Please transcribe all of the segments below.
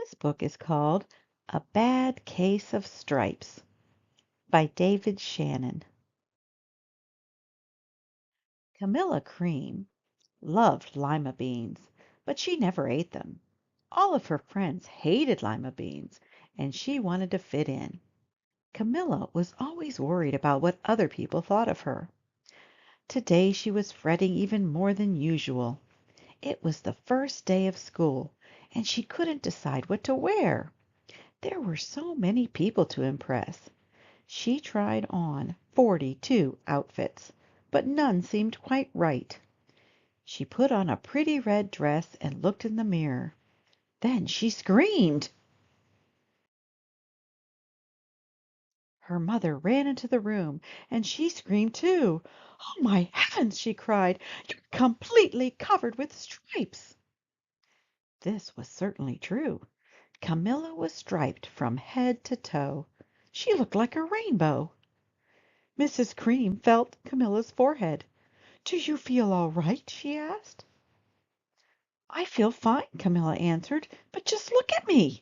This book is called A Bad Case of Stripes by David Shannon. Camilla Cream loved lima beans, but she never ate them. All of her friends hated lima beans, and she wanted to fit in. Camilla was always worried about what other people thought of her. Today she was fretting even more than usual. It was the first day of school, and she couldn't decide what to wear. There were so many people to impress. She tried on 42 outfits, but none seemed quite right. She put on a pretty red dress and looked in the mirror. Then she screamed. Her mother ran into the room, and she screamed too. "Oh, my heavens!" she cried. "You're completely covered with stripes." This was certainly true. Camilla was striped from head to toe. She looked like a rainbow. Mrs. Cream felt Camilla's forehead. "Do you feel all right?" she asked. "I feel fine," Camilla answered, "but just look at me."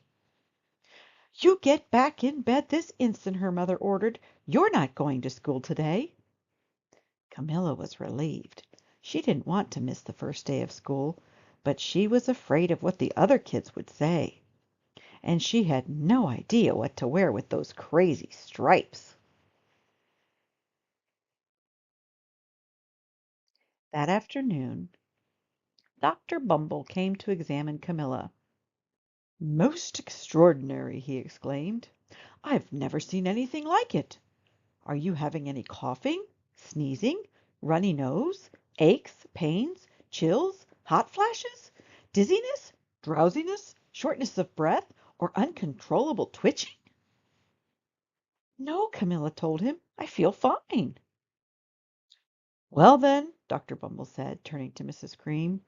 "You get back in bed this instant," her mother ordered. "You're not going to school today." Camilla was relieved. She didn't want to miss the first day of school, but she was afraid of what the other kids would say. And she had no idea what to wear with those crazy stripes. That afternoon, Dr. Bumble came to examine Camilla. "Most extraordinary!" he exclaimed. "I've never seen anything like it. Are you having any coughing, sneezing, runny nose, aches, pains, chills, hot flashes, dizziness, drowsiness, shortness of breath, or uncontrollable twitching?" "No," Camilla told him. "I feel fine." "Well, then," Dr. Bumble said, turning to Mrs. Cream,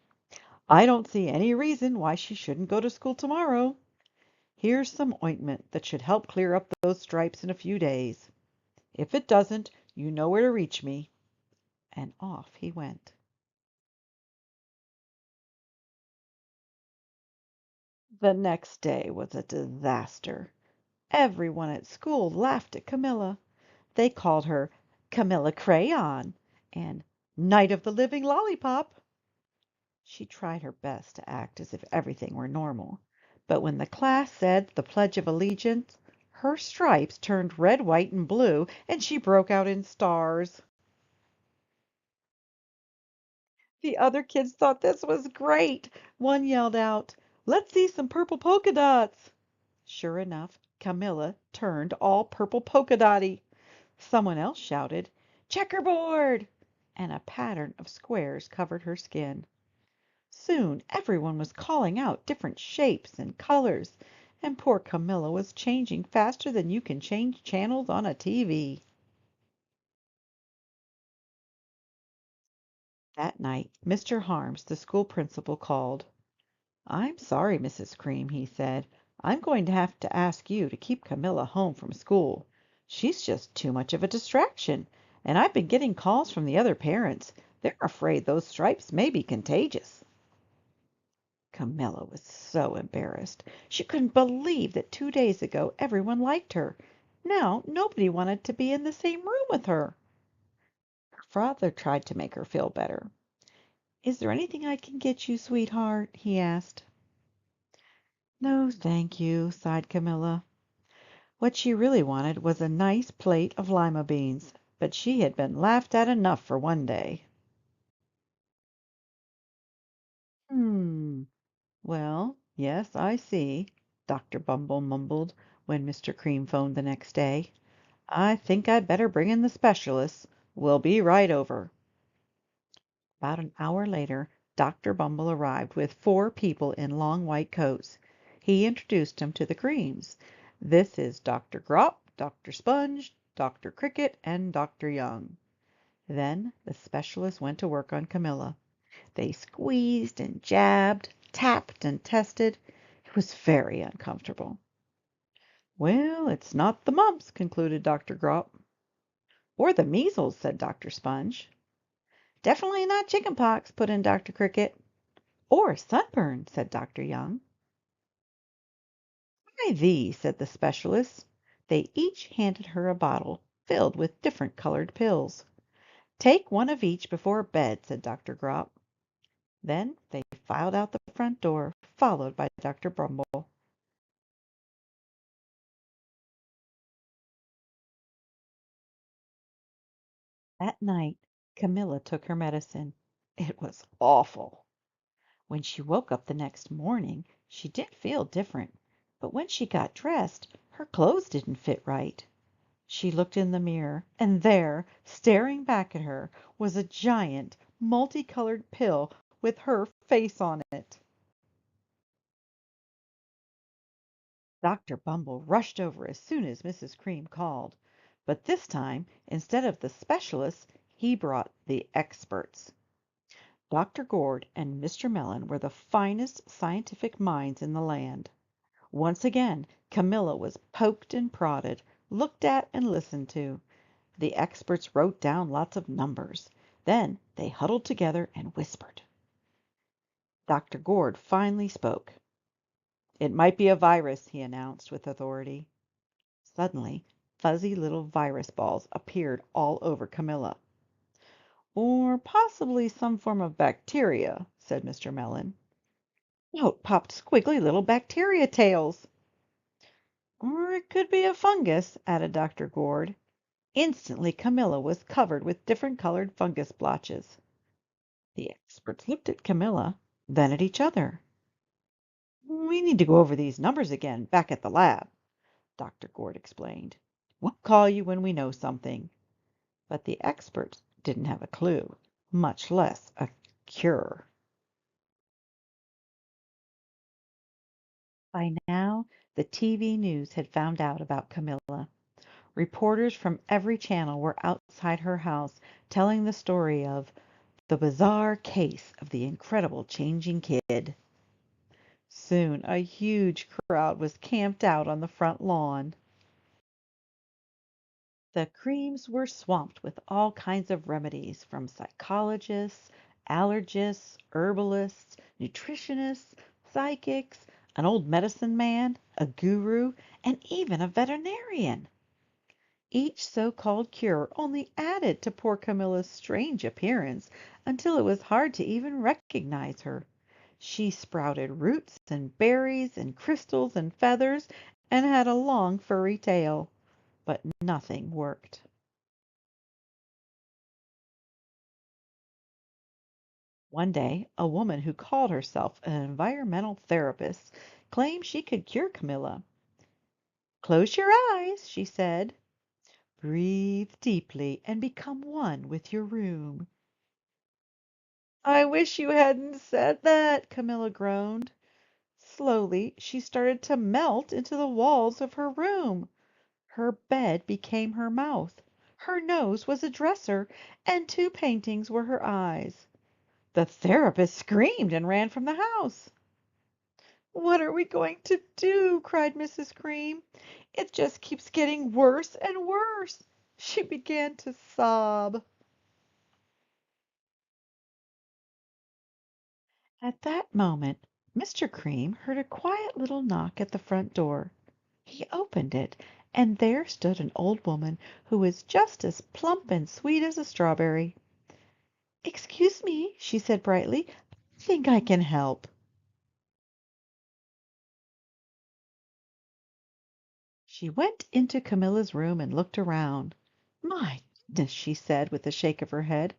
"I don't see any reason why she shouldn't go to school tomorrow. Here's some ointment that should help clear up those stripes in a few days. If it doesn't, you know where to reach me." And off he went. The next day was a disaster. Everyone at school laughed at Camilla. They called her Camilla Crayon and Night of the Living Lollipop. She tried her best to act as if everything were normal, but when the class said the Pledge of Allegiance, her stripes turned red, white, and blue, and she broke out in stars. The other kids thought this was great. One yelled out, "Let's see some purple polka dots." Sure enough, Camilla turned all purple polka dotty. Someone else shouted, "Checkerboard!" and a pattern of squares covered her skin. Soon everyone was calling out different shapes and colors, and poor Camilla was changing faster than you can change channels on a TV. That night, Mr. Harms, the school principal, called. "I'm sorry, Mrs. Cream," he said. "I'm going to have to ask you to keep Camilla home from school. She's just too much of a distraction, and I've been getting calls from the other parents. They're afraid those stripes may be contagious." Camilla was so embarrassed. She couldn't believe that 2 days ago everyone liked her. Now nobody wanted to be in the same room with her. Her father tried to make her feel better. "Is there anything I can get you, sweetheart?" he asked. "No, thank you," sighed Camilla. What she really wanted was a nice plate of lima beans, but she had been laughed at enough for one day. "Hmm. Well, yes, I see," Dr. Bumble mumbled when Mr. Cream phoned the next day. "I think I'd better bring in the specialists. We'll be right over." About an hour later, Dr. Bumble arrived with 4 people in long white coats. He introduced them to the Creams. "This is Dr. Grop, Dr. Sponge, Dr. Cricket, and Dr. Young." Then the specialists went to work on Camilla. They squeezed and jabbed, tapped and tested. It was very uncomfortable. "Well, it's not the mumps," concluded Dr. Grop. "Or the measles," said Dr. Sponge. "Definitely not chicken pox," put in Dr. Cricket. "Or sunburn," said Dr. Young. "Try these," said the specialist. They each handed her a bottle filled with different colored pills. "Take one of each before bed," said Dr. Grop. Then they filed out the front door, followed by Dr. Bumble. That night Camilla took her medicine. It was awful. When she woke up the next morning she did feel different, but when she got dressed her clothes didn't fit right. She looked in the mirror, and there, staring back at her, was a giant, multicolored pill with her face on it. Dr. Bumble rushed over as soon as Mrs. Cream called, but this time, instead of the specialists, he brought the experts. Dr. Gord and Mr. Mellon were the finest scientific minds in the land. Once again Camilla was poked and prodded, looked at and listened to. The experts wrote down lots of numbers. Then they huddled together and whispered. Dr. Gord finally spoke. "It might be a virus," he announced with authority. Suddenly fuzzy little virus balls appeared all over Camilla. "Or possibly some form of bacteria," said Mr. Mellon. Out popped squiggly little bacteria tails. "Or it could be a fungus," added Dr. Gord. Instantly Camilla was covered with different colored fungus blotches. The experts looked at Camilla, then at each other. "We need to go over these numbers again back at the lab," Dr. Gord explained. "We'll call you when we know something." But the experts didn't have a clue, much less a cure. By now, the TV news had found out about Camilla. Reporters from every channel were outside her house telling the story of the bizarre case of the incredible changing kid. Soon a huge crowd was camped out on the front lawn. The Creams were swamped with all kinds of remedies from psychologists, allergists, herbalists, nutritionists, psychics, an old medicine man, a guru, and even a veterinarian. Each so-called cure only added to poor Camilla's strange appearance until it was hard to even recognize her. She sprouted roots and berries and crystals and feathers and had a long furry tail, but nothing worked. One day a woman who called herself an environmental therapist claimed she could cure Camilla. "Close your eyes," she said. "Breathe deeply and become one with your room." "I wish you hadn't said that," Camilla groaned. Slowly she started to melt into the walls of her room. Her bed became her mouth, her nose was a dresser, and two paintings were her eyes. The therapist screamed and ran from the house. "What are we going to do?" cried Mrs. Cream. "It just keeps getting worse and worse." She began to sob. At that moment Mr. Cream heard a quiet little knock at the front door. He opened it, and there stood an old woman who was just as plump and sweet as a strawberry. "Excuse me," she said brightly. "I think I can help." She went into Camilla's room and looked around. "My goodness," she said with a shake of her head.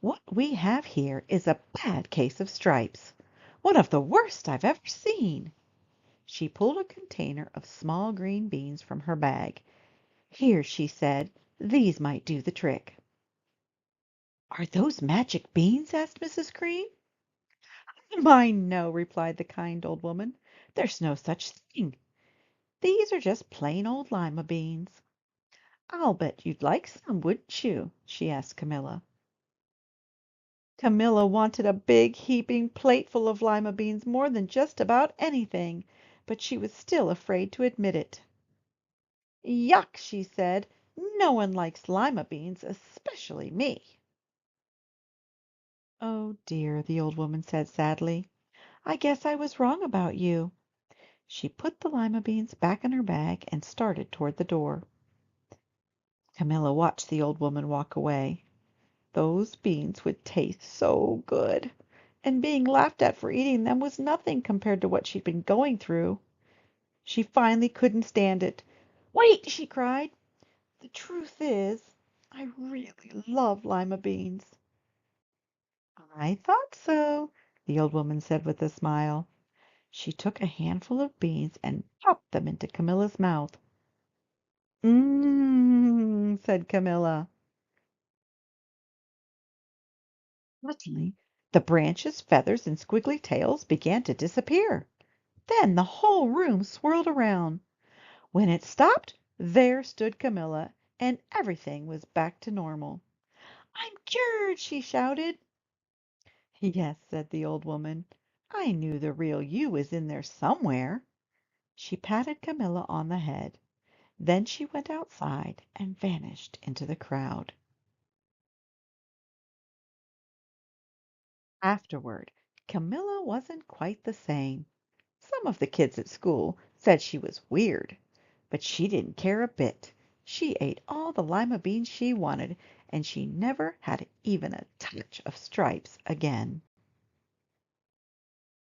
"What we have here is a bad case of stripes. One of the worst I've ever seen." She pulled a container of small green beans from her bag. "Here," she said, "these might do the trick." "Are those magic beans?" asked Mrs. Cream. "My, no," replied the kind old woman. "There's no such thing. These are just plain old lima beans. I'll bet you'd like some, wouldn't you?" she asked Camilla. Camilla wanted a big heaping plateful of lima beans more than just about anything, but she was still afraid to admit it. "Yuck!" she said. "No one likes lima beans, especially me." "Oh dear," the old woman said sadly. "I guess I was wrong about you. She put the lima beans back in her bag and started toward the door. Camilla watched the old woman walk away. Those beans would taste so good, and being laughed at for eating them was nothing compared to what she'd been going through. She finally couldn't stand it. "Wait!" she cried. "The truth is, I really love lima beans." "I thought so," the old woman said with a smile. She took a handful of beans and popped them into Camilla's mouth. "Mmm," said Camilla. Suddenly, the branches, feathers, and squiggly tails began to disappear. Then the whole room swirled around. When it stopped, there stood Camilla, and everything was back to normal. "I'm cured!" she shouted. "Yes," said the old woman. "I knew the real you was in there somewhere." She patted Camilla on the head. Then she went outside and vanished into the crowd. Afterward, Camilla wasn't quite the same. Some of the kids at school said she was weird, but she didn't care a bit. She ate all the lima beans she wanted, and she never had even a touch of stripes again.